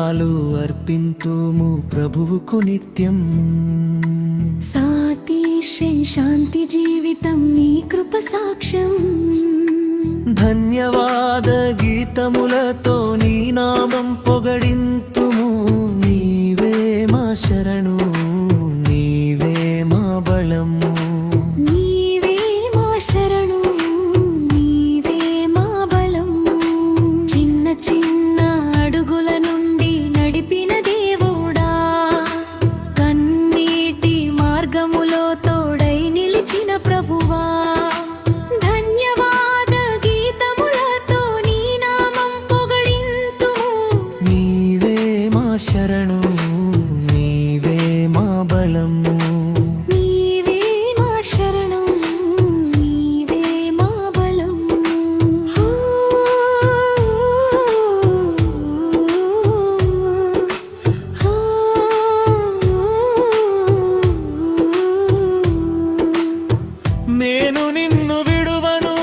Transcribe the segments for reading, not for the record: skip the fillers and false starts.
స్తోత్రాలు అర్పింతుము ప్రభువుకు నిత్యం. సాతిశయ శాంతి జీవితం నీ కృప సాక్ష్యం. ధన్యవాద గీతములతో నీ నామం పొగడింతుము. నీవే మా శరణు, నీవే మా బలము. నీవే మా శరణు, నీవే మా బలము. చిన్న చిన్న అడుగుల నుండి నడిపిన దేవుడా, కన్నీటి మార్గములో తోడై నిలిచిన ప్రభువా, ధన్యవాద గీతములతో నీ నామం పొగడింతుము. నీవే మా శరణు, నీవే మా బలము. నీవే మా శరణు, నీవే మా బలము. నేను నిన్ను విడువను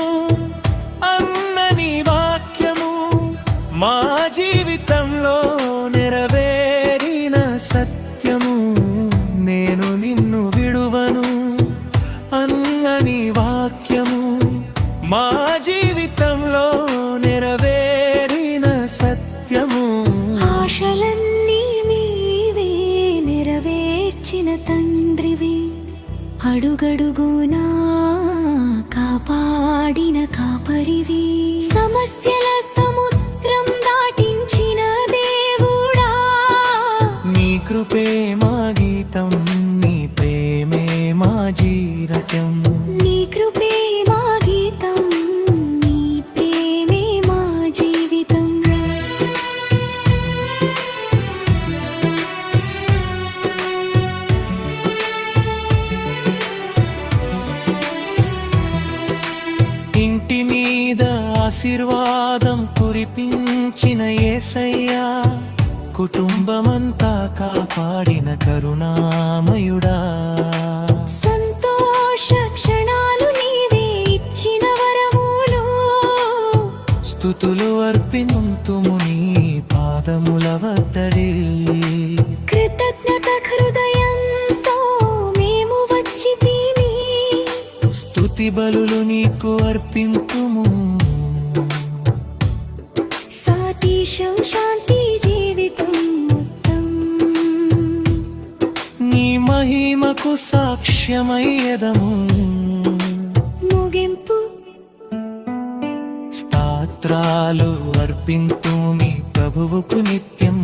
అన్న నీ వాక్యము మా జీవితంలో నెరవేరిన సత్యము. నేను నిన్ను విడువను అన్న నీ వాక్యము మా జీవితంలో నెరవేరిన సత్యము. ఆశలన్నీ నీవే నెరవేర్చిన తండ్రివి, అడుగడుగునా కాపాడిన కాపరివి. సమస్యల సముద్రం దాటించిన దేవుడా, నీ కృపే మా గీతం, నీ ప్రేమే మా జీరటం. నీ కృపే మా గీతం, నీ ప్రేమే మా జీవితం. ఇంటి మీద ఆశీర్వాదం కురిపించిన యేసయ్యా, కుటుంబమంతా కాపాడిన కరుణామయుడా. సంతోష క్షణాలు నీవే ఇచ్చిన వరములు, స్తుతులు అర్పింతుము నీ పాదముల వద్దడి. కృతజ్ఞత హృదయంతో మేము వచ్చితిమి, స్తుతి బలులు నీకు అర్పింతుము. సాతిశం శాంతి జీవితం మొత్తం, నీ మహిమకు సాక్ష్యమయ్యదము. ముగింపు స్తోత్రాలు అర్పింతుమి ప్రభువుకు నిత్యం.